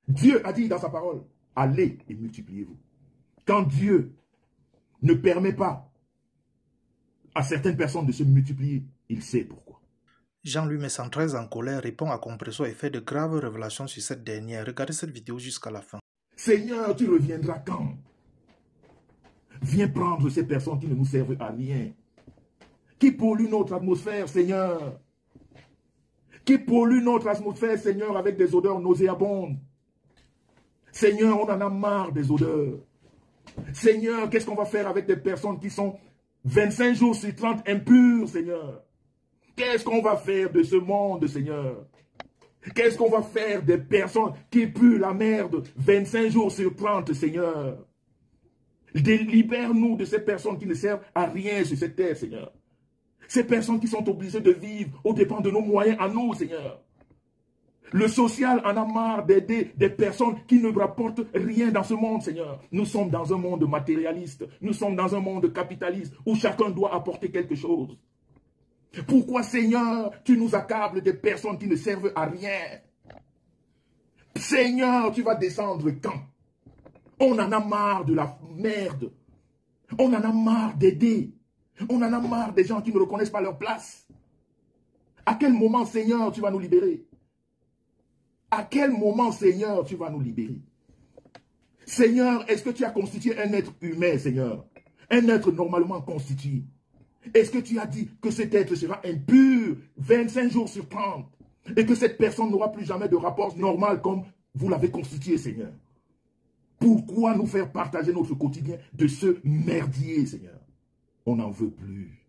Dieu a dit dans sa parole, allez et multipliez-vous. Quand Dieu ne permet pas à certaines personnes de se multiplier, il sait pourquoi. Jean-Louis Messan, très en colère, répond à Compresso et fait de graves révélations sur cette dernière. Regardez cette vidéo jusqu'à la fin. Seigneur, tu reviendras quand? Viens prendre ces personnes qui ne nous servent à rien, qui polluent notre atmosphère, Seigneur. Qui polluent notre atmosphère, Seigneur, avec des odeurs nauséabondes. Seigneur, on en a marre des odeurs. Seigneur, qu'est-ce qu'on va faire avec des personnes qui sont 25 jours sur 30 impures, Seigneur? Qu'est-ce qu'on va faire de ce monde, Seigneur? Qu'est-ce qu'on va faire des personnes qui puent la merde 25 jours sur 30, Seigneur? Libère-nous de ces personnes qui ne servent à rien sur cette terre, Seigneur. Ces personnes qui sont obligées de vivre aux dépens de nos moyens à nous, Seigneur. Le social en a marre d'aider des personnes qui ne rapportent rien dans ce monde, Seigneur. Nous sommes dans un monde matérialiste. Nous sommes dans un monde capitaliste où chacun doit apporter quelque chose. Pourquoi, Seigneur, tu nous accables des personnes qui ne servent à rien? Seigneur, tu vas descendre quand? On en a marre de la merde. On en a marre d'aider. On en a marre des gens qui ne reconnaissent pas leur place. À quel moment, Seigneur, tu vas nous libérer? À quel moment, Seigneur, tu vas nous libérer? Seigneur, est-ce que tu as constitué un être humain, Seigneur? Un être normalement constitué. Est-ce que tu as dit que cet être sera impur 25 jours sur 30 et que cette personne n'aura plus jamais de rapport normal comme vous l'avez constitué, Seigneur? Pourquoi nous faire partager notre quotidien de ce merdier, Seigneur? On n'en veut plus.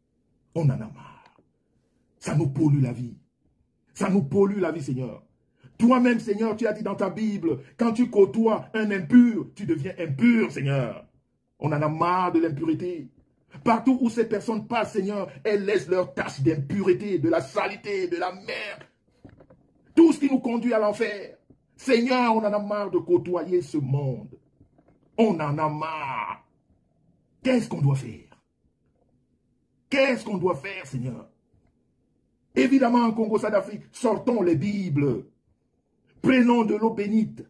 On en a marre. Ça nous pollue la vie. Ça nous pollue la vie, Seigneur. Toi-même, Seigneur, tu as dit dans ta Bible, quand tu côtoies un impur, tu deviens impur, Seigneur. On en a marre de l'impureté. Partout où ces personnes passent, Seigneur, elles laissent leur tache d'impureté, de la saleté, de la merde. Tout ce qui nous conduit à l'enfer. Seigneur, on en a marre de côtoyer ce monde. On en a marre. Qu'est-ce qu'on doit faire? Qu'est-ce qu'on doit faire, Seigneur? Évidemment, en Congo, Sud-Afrique, sortons les Bibles. Prenons de l'eau bénite.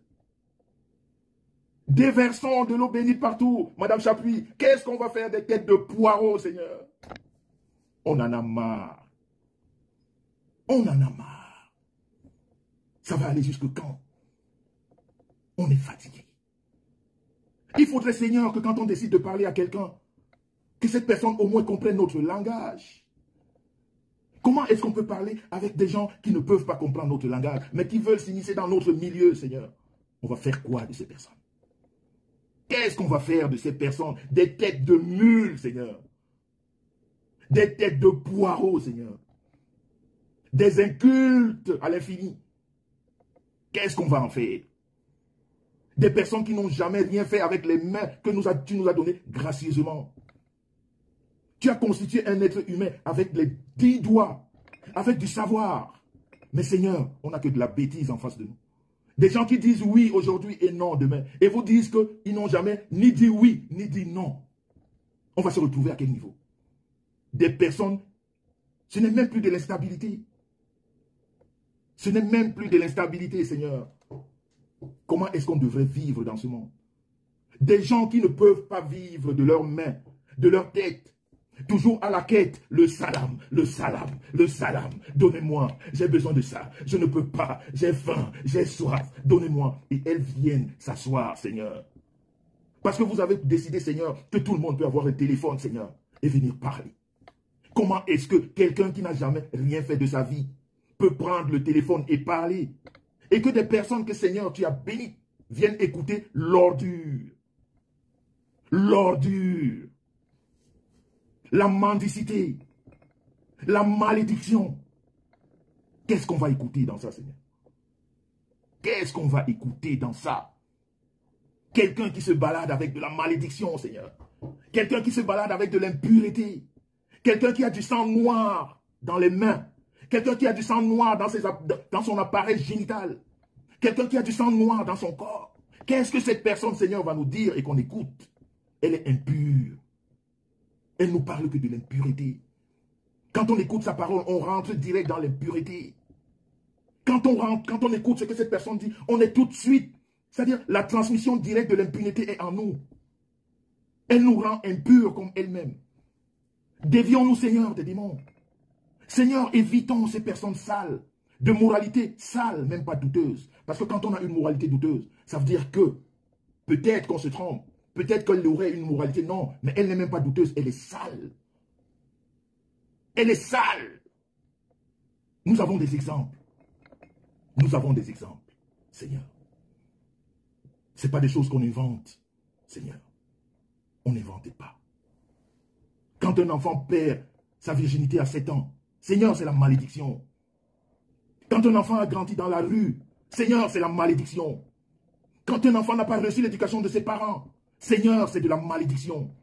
Déversons de l'eau bénite partout. Madame Chapuis, qu'est-ce qu'on va faire des têtes de poireaux, Seigneur? On en a marre. On en a marre. Ça va aller jusque quand? On est fatigué. Il faudrait, Seigneur, que quand on décide de parler à quelqu'un, que cette personne au moins comprenne notre langage. Comment est-ce qu'on peut parler avec des gens qui ne peuvent pas comprendre notre langage, mais qui veulent s'initier dans notre milieu, Seigneur? On va faire quoi de ces personnes? Qu'est-ce qu'on va faire de ces personnes? Des têtes de mules, Seigneur. Des têtes de poireaux, Seigneur. Des incultes à l'infini. Qu'est-ce qu'on va en faire? Des personnes qui n'ont jamais rien fait avec les mains que tu nous as données gracieusement. Tu as constitué un être humain avec les 10 doigts, avec du savoir. Mais Seigneur, on n'a que de la bêtise en face de nous. Des gens qui disent oui aujourd'hui et non demain. Et vous disent qu'ils n'ont jamais ni dit oui, ni dit non. On va se retrouver à quel niveau? Des personnes, ce n'est même plus de l'instabilité. Ce n'est même plus de l'instabilité, Seigneur. Comment est-ce qu'on devrait vivre dans ce monde? Des gens qui ne peuvent pas vivre de leurs mains, de leur tête. Toujours à la quête, le salam, le salam, le salam. Donnez-moi, j'ai besoin de ça. Je ne peux pas, j'ai faim, j'ai soif. Donnez-moi. Et elles viennent s'asseoir, Seigneur. Parce que vous avez décidé, Seigneur, que tout le monde peut avoir un téléphone, Seigneur, et venir parler. Comment est-ce que quelqu'un qui n'a jamais rien fait de sa vie peut prendre le téléphone et parler? Et que des personnes que, Seigneur, tu as bénies viennent écouter l'ordure. L'ordure. La mendicité, la malédiction. Qu'est-ce qu'on va écouter dans ça, Seigneur? Qu'est-ce qu'on va écouter dans ça? Quelqu'un qui se balade avec de la malédiction, Seigneur. Quelqu'un qui se balade avec de l'impureté. Quelqu'un qui a du sang noir dans les mains. Quelqu'un qui a du sang noir dans son appareil génital. Quelqu'un qui a du sang noir dans son corps. Qu'est-ce que cette personne, Seigneur, va nous dire et qu'on écoute? Elle est impure. Elle nous parle que de l'impureté. Quand on écoute sa parole, on rentre direct dans l'impureté. Quand on écoute ce que cette personne dit, on est tout de suite C'est-à-dire, la transmission directe de l'impunité est en nous. Elle nous rend impurs comme elle-même. Dévions-nous, Seigneur, des démons. Seigneur, évitons ces personnes sales, de moralité sale, même pas douteuse. Parce que quand on a une moralité douteuse, ça veut dire que peut-être qu'on se trompe, peut-être qu'elle aurait une moralité, non, mais elle n'est même pas douteuse, elle est sale. Elle est sale. Nous avons des exemples. Nous avons des exemples, Seigneur. Ce n'est pas des choses qu'on invente, Seigneur. On n'invente pas. Quand un enfant perd sa virginité à 7 ans, Seigneur, c'est la malédiction. Quand un enfant a grandi dans la rue, Seigneur, c'est la malédiction. Quand un enfant n'a pas reçu l'éducation de ses parents, Seigneur, c'est de la malédiction.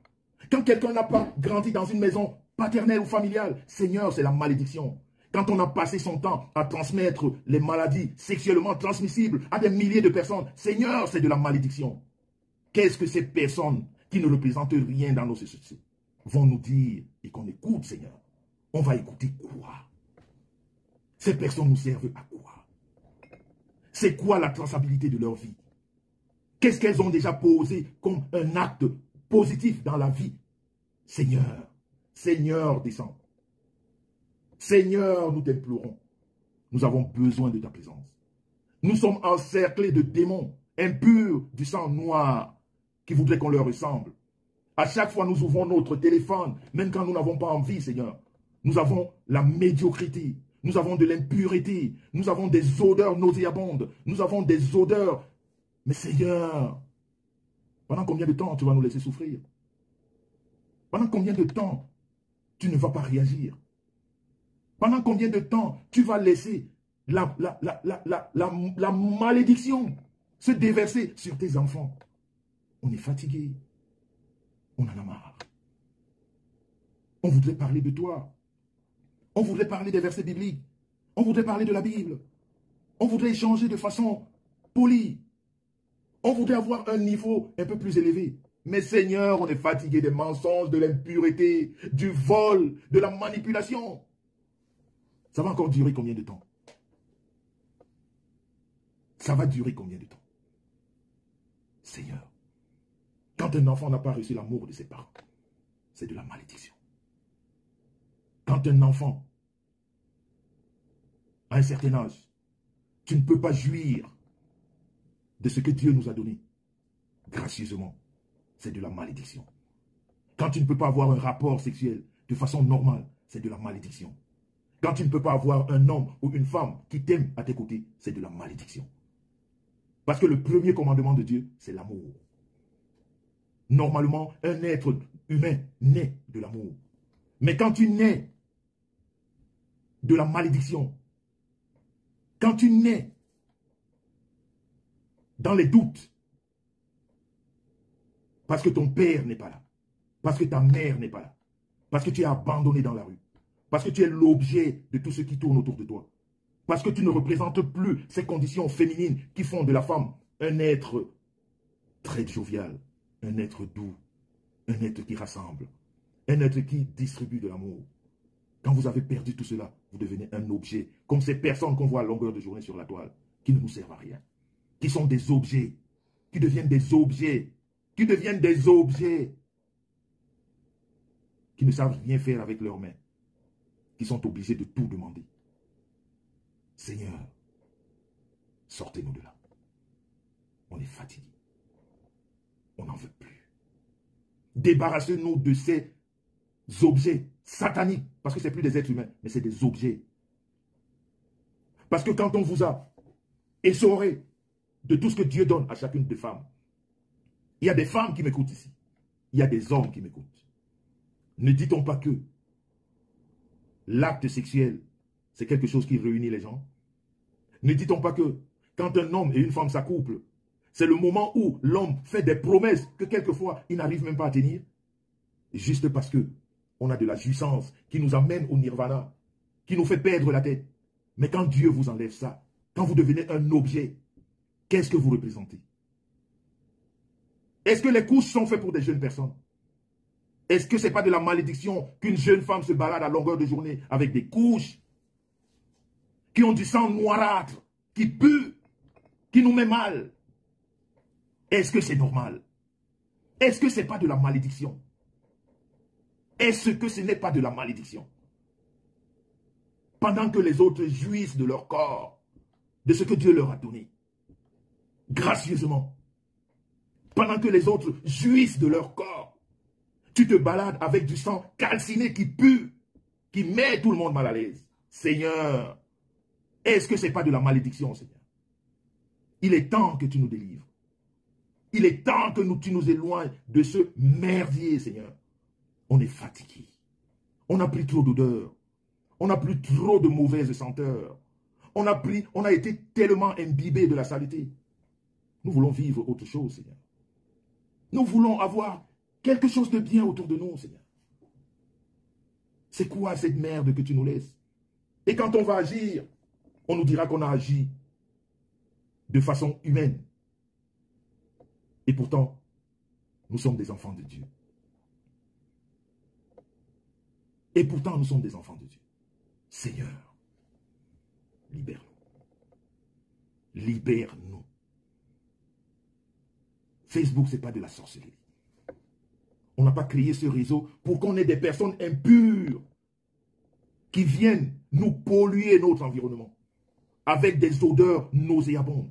Quand quelqu'un n'a pas grandi dans une maison paternelle ou familiale, Seigneur, c'est la malédiction. Quand on a passé son temps à transmettre les maladies sexuellement transmissibles à des milliers de personnes, Seigneur, c'est de la malédiction. Qu'est-ce que ces personnes qui ne représentent rien dans nos sociétés vont nous dire et qu'on écoute, Seigneur? On va écouter quoi? Ces personnes nous servent à quoi? C'est quoi la traçabilité de leur vie? Qu'est-ce qu'elles ont déjà posé comme un acte positif dans la vie? Seigneur, Seigneur, descends. Seigneur, nous t'implorons. Nous avons besoin de ta présence. Nous sommes encerclés de démons impurs du sang noir qui voudraient qu'on leur ressemble. À chaque fois, nous ouvrons notre téléphone, même quand nous n'avons pas envie, Seigneur. Nous avons la médiocrité. Nous avons de l'impureté. Nous avons des odeurs nauséabondes. Nous avons des odeurs. Mais Seigneur, pendant combien de temps tu vas nous laisser souffrir? Pendant combien de temps tu ne vas pas réagir? Pendant combien de temps tu vas laisser la malédiction se déverser sur tes enfants? On est fatigué. On en a marre. On voudrait parler de toi. On voudrait parler des versets bibliques. On voudrait parler de la Bible. On voudrait échanger de façon polie. On voudrait avoir un niveau un peu plus élevé. Mais Seigneur, on est fatigué des mensonges, de l'impureté, du vol, de la manipulation. Ça va encore durer combien de temps? Ça va durer combien de temps? Seigneur, quand un enfant n'a pas reçu l'amour de ses parents, c'est de la malédiction. Quand un enfant, à un certain âge, tu ne peux pas jouir de ce que Dieu nous a donné gracieusement, c'est de la malédiction. Quand tu ne peux pas avoir un rapport sexuel de façon normale, c'est de la malédiction. Quand tu ne peux pas avoir un homme ou une femme qui t'aime à tes côtés, c'est de la malédiction. Parce que le premier commandement de Dieu, c'est l'amour. Normalement, un être humain naît de l'amour. Mais quand tu nais de la malédiction, quand tu nais dans les doutes, parce que ton père n'est pas là, parce que ta mère n'est pas là, parce que tu es abandonné dans la rue, parce que tu es l'objet de tout ce qui tourne autour de toi, parce que tu ne représentes plus ces conditions féminines qui font de la femme un être très jovial, un être doux, un être qui rassemble, un être qui distribue de l'amour. Quand vous avez perdu tout cela, vous devenez un objet, comme ces personnes qu'on voit à longueur de journée sur la toile, qui ne nous servent à rien, qui sont des objets, qui deviennent des objets, qui deviennent des objets, qui ne savent rien faire avec leurs mains, qui sont obligés de tout demander. Seigneur, sortez-nous de là. On est fatigué. On n'en veut plus. Débarrassez-nous de ces objets sataniques, parce que ce n'est plus des êtres humains, mais c'est des objets. Parce que quand on vous a essoré de tout ce que Dieu donne à chacune des femmes, il y a des femmes qui m'écoutent ici. Il y a des hommes qui m'écoutent. Ne dit-on pas que l'acte sexuel, c'est quelque chose qui réunit les gens? Ne dit-on pas que quand un homme et une femme s'accouplent, c'est le moment où l'homme fait des promesses que quelquefois il n'arrive même pas à tenir? Juste parce que on a de la jouissance qui nous amène au nirvana, qui nous fait perdre la tête. Mais quand Dieu vous enlève ça, quand vous devenez un objet, qu'est-ce que vous représentez? Est-ce que les couches sont faites pour des jeunes personnes? Est-ce que ce n'est pas de la malédiction qu'une jeune femme se balade à longueur de journée avec des couches qui ont du sang noirâtre, qui pue, qui nous met mal? Est-ce que c'est normal? Est-ce que ce n'est pas de la malédiction? Est-ce que ce n'est pas de la malédiction? Pendant que les autres jouissent de leur corps, de ce que Dieu leur a donné, gracieusement. Pendant que les autres jouissent de leur corps, tu te balades avec du sang calciné qui pue, qui met tout le monde mal à l'aise. Seigneur, est-ce que ce n'est pas de la malédiction, Seigneur? Il est temps que tu nous délivres. Il est temps que tu nous éloignes de ce merdier, Seigneur. On est fatigué. On a pris trop d'odeur. On a pris trop de mauvaises senteurs. On a été tellement imbibés de la saleté. Nous voulons vivre autre chose, Seigneur. Nous voulons avoir quelque chose de bien autour de nous, Seigneur. C'est quoi cette merde que tu nous laisses? Et quand on va agir, on nous dira qu'on a agi de façon humaine. Et pourtant, nous sommes des enfants de Dieu. Et pourtant, nous sommes des enfants de Dieu. Seigneur, libère-nous. Libère-nous. Facebook, ce n'est pas de la sorcellerie. On n'a pas créé ce réseau pour qu'on ait des personnes impures qui viennent nous polluer notre environnement avec des odeurs nauséabondes.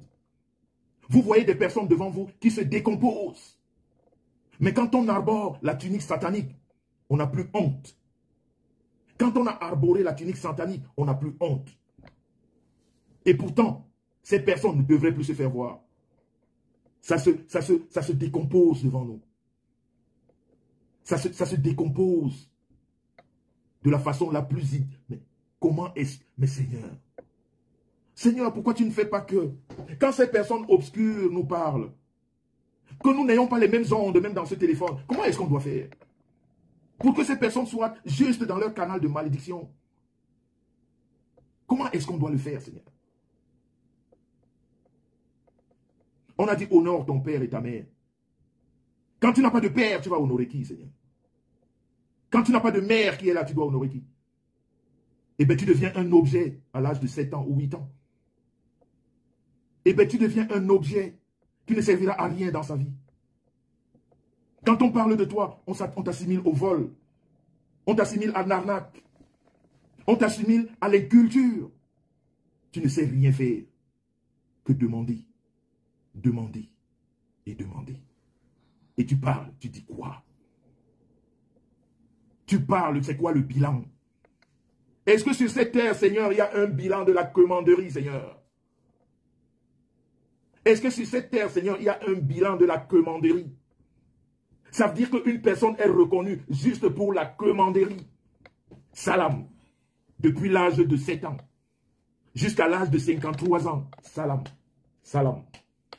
Vous voyez des personnes devant vous qui se décomposent. Mais quand on arbore la tunique satanique, on n'a plus honte. Quand on a arboré la tunique satanique, on n'a plus honte. Et pourtant, ces personnes ne devraient plus se faire voir. Ça se décompose devant nous. Ça se décompose de la façon la plus... Mais comment est-ce... Mais Seigneur, Seigneur, pourquoi tu ne fais pas que... Quand ces personnes obscures nous parlent, que nous n'ayons pas les mêmes ondes, même dans ce téléphone, comment est-ce qu'on doit faire? Pour que ces personnes soient juste dans leur canal de malédiction. Comment est-ce qu'on doit le faire, Seigneur? On a dit honore ton père et ta mère. Quand tu n'as pas de père, tu vas honorer qui, Seigneur? Quand tu n'as pas de mère qui est là, tu dois honorer qui? Eh bien, tu deviens un objet à l'âge de 7 ans ou 8 ans. Eh bien, tu deviens un objet qui ne servira à rien dans sa vie. Quand on parle de toi, on t'assimile au vol. On t'assimile à l'arnaque. On t'assimile à l'inculture. Tu ne sais rien faire que demander, demander et demander. Et tu parles, tu dis quoi? Tu parles, c'est quoi le bilan? Est-ce que sur cette terre, Seigneur, il y a un bilan de la commanderie, Seigneur? Est-ce que sur cette terre, Seigneur, il y a un bilan de la commanderie? Ça veut dire qu'une personne est reconnue juste pour la commanderie. Salam. Depuis l'âge de 7 ans jusqu'à l'âge de 53 ans. Salam. Salam.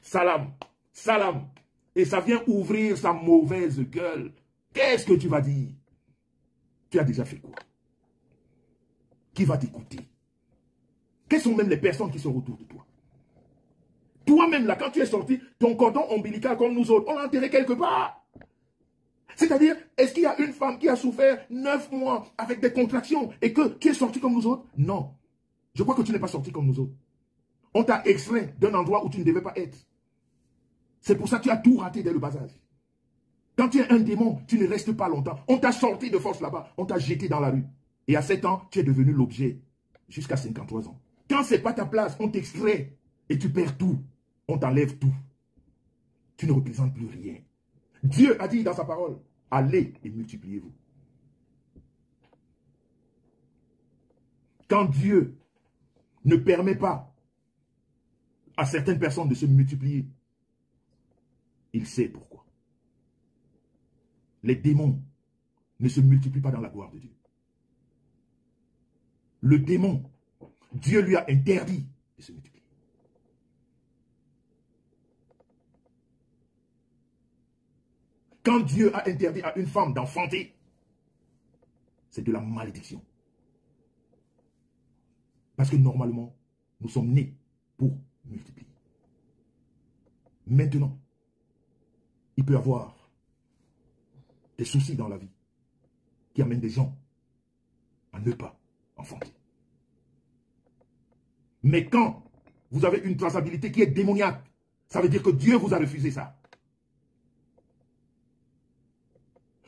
Salam. Salam. Et ça vient ouvrir sa mauvaise gueule. Qu'est-ce que tu vas dire? Tu as déjà fait quoi? Qui va t'écouter? Quelles sont même les personnes qui sont autour de toi? Toi-même, là, quand tu es sorti, ton cordon ombilical comme nous autres, on l'a enterré quelque part. C'est-à-dire, est-ce qu'il y a une femme qui a souffert 9 mois avec des contractions et que tu es sorti comme nous autres? Non. Je crois que tu n'es pas sorti comme nous autres. On t'a extrait d'un endroit où tu ne devais pas être. C'est pour ça que tu as tout raté dès le bas âge. Quand tu es un démon, tu ne restes pas longtemps. On t'a sorti de force là-bas. On t'a jeté dans la rue. Et à 7 ans, tu es devenu l'objet. Jusqu'à 53 ans. Quand ce n'est pas ta place, on t'extrait. Et tu perds tout. On t'enlève tout. Tu ne représentes plus rien. Dieu a dit dans sa parole, allez et multipliez-vous. Quand Dieu ne permet pas à certaines personnes de se multiplier, il sait pourquoi. Les démons ne se multiplient pas dans la gloire de Dieu. Le démon, Dieu lui a interdit de se multiplier. Quand Dieu a interdit à une femme d'enfanter, c'est de la malédiction. Parce que normalement, nous sommes nés pour multiplier. Maintenant, il peut y avoir des soucis dans la vie qui amènent des gens à ne pas enfanter. Mais quand vous avez une traçabilité qui est démoniaque, ça veut dire que Dieu vous a refusé ça.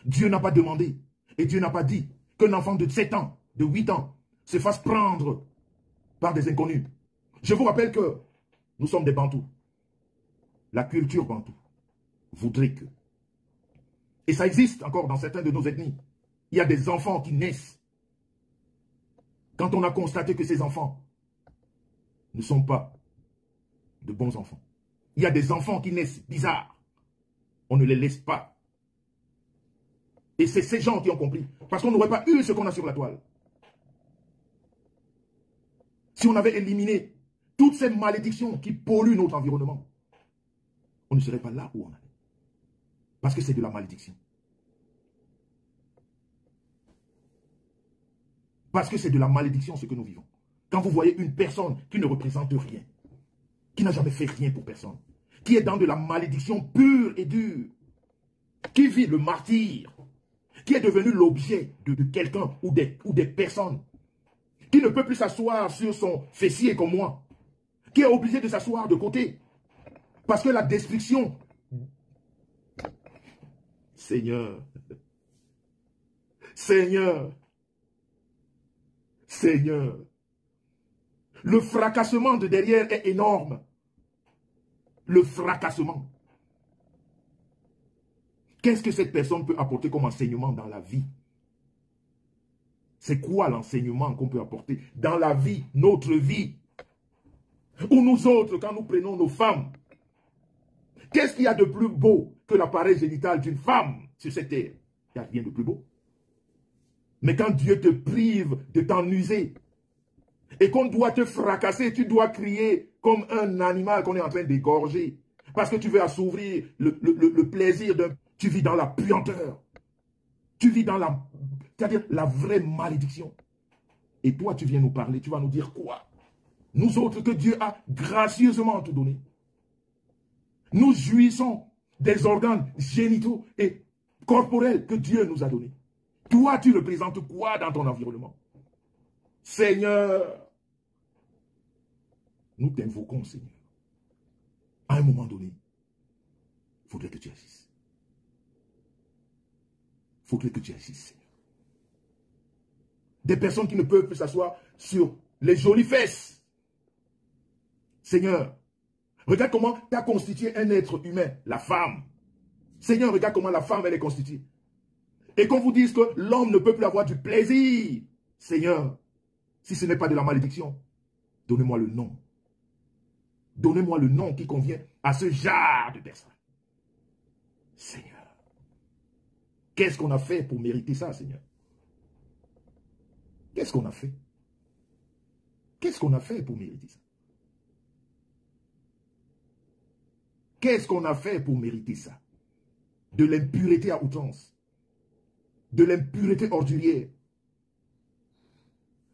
Dieu n'a pas demandé, et Dieu n'a pas dit qu'un enfant de 7 ans, de 8 ans, se fasse prendre par des inconnus. Je vous rappelle que nous sommes des Bantous. La culture Bantou voudrait que. Et ça existe encore dans certaines de nos ethnies. Il y a des enfants qui naissent. Quand on a constaté que ces enfants ne sont pas de bons enfants. Il y a des enfants qui naissent bizarres. On ne les laisse pas. Et c'est ces gens qui ont compris. Parce qu'on n'aurait pas eu ce qu'on a sur la toile. Si on avait éliminé toutes ces malédictions qui polluent notre environnement, on ne serait pas là où on est. Parce que c'est de la malédiction. Parce que c'est de la malédiction ce que nous vivons. Quand vous voyez une personne qui ne représente rien, qui n'a jamais fait rien pour personne, qui est dans de la malédiction pure et dure, qui vit le martyre, qui est devenu l'objet de quelqu'un ou des personnes, qui ne peut plus s'asseoir sur son fessier comme moi, qui est obligé de s'asseoir de côté, parce que la destruction, Seigneur, Seigneur, Seigneur, le fracassement de derrière est énorme. Le fracassement. Qu'est-ce que cette personne peut apporter comme enseignement dans la vie? C'est quoi l'enseignement qu'on peut apporter dans la vie, notre vie? Ou nous autres, quand nous prenons nos femmes, qu'est-ce qu'il y a de plus beau que l'appareil génital d'une femme sur cette terre? Il n'y a rien de plus beau. Mais quand Dieu te prive de t'en user, et qu'on doit te fracasser, tu dois crier comme un animal qu'on est en train d'égorger. Parce que tu veux assouvir le plaisir d'un... Tu vis dans la puanteur. Tu vis dans la... C'est-à-dire la vraie malédiction. Et toi, tu viens nous parler, tu vas nous dire quoi? Nous autres que Dieu a gracieusement tout donné. Nous jouissons des organes génitaux et corporels que Dieu nous a donnés. Toi, tu représentes quoi dans ton environnement? Seigneur, nous t'invoquons, Seigneur. À un moment donné, il faudrait que tu agisses. Il faudrait que tu agisses, Seigneur. Des personnes qui ne peuvent plus s'asseoir sur les jolies fesses. Seigneur, regarde comment tu as constitué un être humain, la femme. Seigneur, regarde comment la femme, elle est constituée. Et qu'on vous dise que l'homme ne peut plus avoir du plaisir. Seigneur, si ce n'est pas de la malédiction, donnez-moi le nom. Donnez-moi le nom qui convient à ce genre de personne. Seigneur, qu'est-ce qu'on a fait pour mériter ça, Seigneur? Qu'est-ce qu'on a fait? Qu'est-ce qu'on a fait pour mériter ça? Qu'est-ce qu'on a fait pour mériter ça? De l'impureté à outrance. De l'impureté ordurière.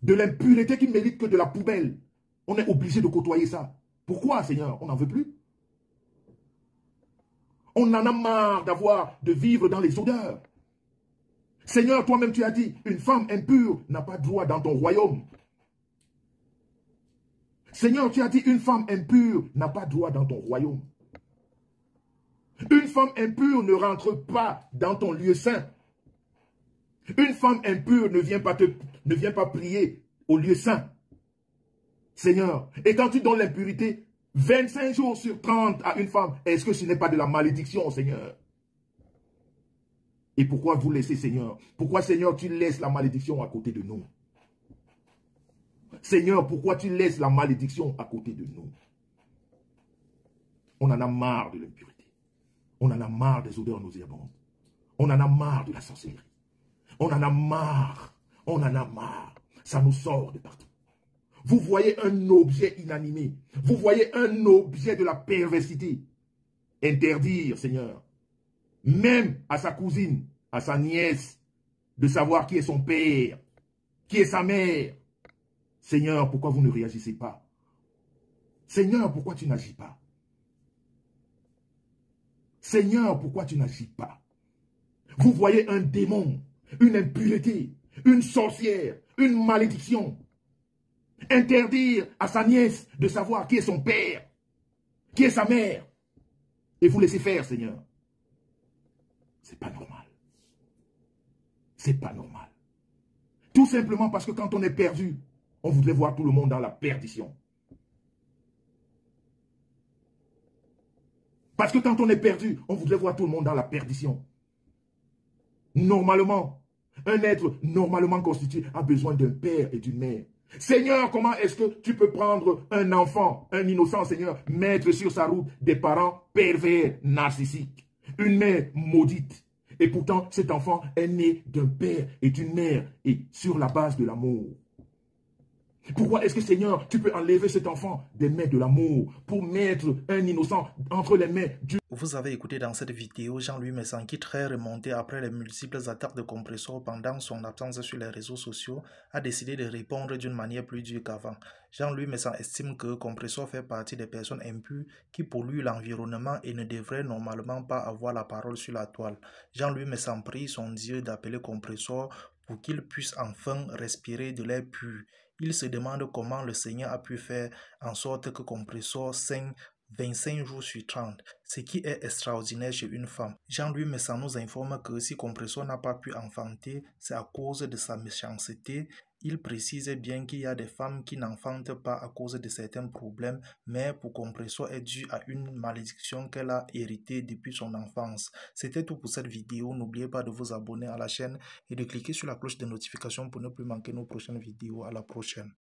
De l'impureté qui mérite que de la poubelle. On est obligé de côtoyer ça. Pourquoi, Seigneur? On n'en veut plus. On en a marre de vivre dans les odeurs. Seigneur, toi-même tu as dit, une femme impure n'a pas droit dans ton royaume. Seigneur, tu as dit, une femme impure n'a pas droit dans ton royaume. Une femme impure ne rentre pas dans ton lieu saint. Une femme impure ne vient pas prier au lieu saint. Seigneur, et quand tu donnes l'impurité, 25 jours sur 30 à une femme, est-ce que ce n'est pas de la malédiction, Seigneur? Et pourquoi vous laissez, Seigneur? Pourquoi, Seigneur, tu laisses la malédiction à côté de nous? Seigneur, pourquoi tu laisses la malédiction à côté de nous? On en a marre de l'impureté. On en a marre des odeurs nauséabondes. On en a marre de la sorcellerie. On en a marre. On en a marre. Ça nous sort de partout. Vous voyez un objet inanimé. Vous voyez un objet de la perversité. Interdire, Seigneur, même à sa cousine, à sa nièce, de savoir qui est son père, qui est sa mère. Seigneur, pourquoi vous ne réagissez pas? Seigneur, pourquoi tu n'agis pas? Seigneur, pourquoi tu n'agis pas? Vous voyez un démon, une impureté, une sorcière, une malédiction. Interdire à sa nièce de savoir qui est son père, qui est sa mère. Et vous laissez faire, Seigneur. C'est pas normal. C'est pas normal. Tout simplement parce que quand on est perdu, on voudrait voir tout le monde dans la perdition. Parce que quand on est perdu, on voudrait voir tout le monde dans la perdition. Normalement, un être normalement constitué a besoin d'un père et d'une mère. Seigneur, comment est-ce que tu peux prendre un enfant, un innocent, Seigneur, mettre sur sa route des parents pervers, narcissiques, une mère maudite? Et pourtant, cet enfant est né d'un père et d'une mère et sur la base de l'amour. Pourquoi est-ce que, Seigneur, tu peux enlever cet enfant des mains de l'amour pour mettre un innocent entre les mains du... Vous avez écouté dans cette vidéo Jean-Louis Messan qui, très remonté après les multiples attaques de compresseurs pendant son absence sur les réseaux sociaux, a décidé de répondre d'une manière plus dure qu'avant. Jean-Louis Messan estime que compresseur fait partie des personnes impures qui polluent l'environnement et ne devrait normalement pas avoir la parole sur la toile. Jean-Louis Messan prie son Dieu d'appeler compresseur pour qu'il puisse enfin respirer de l'air pur. Il se demande comment le Seigneur a pu faire en sorte que compresseur saigne 25 jours sur 30, ce qui est extraordinaire chez une femme. Jean-Louis Messan nous informe que si compresseur n'a pas pu enfanter, c'est à cause de sa méchanceté. Il précise bien qu'il y a des femmes qui n'enfantent pas à cause de certains problèmes, mais pour compresseur est dû à une malédiction qu'elle a héritée depuis son enfance. C'était tout pour cette vidéo. N'oubliez pas de vous abonner à la chaîne et de cliquer sur la cloche de notification pour ne plus manquer nos prochaines vidéos. À la prochaine.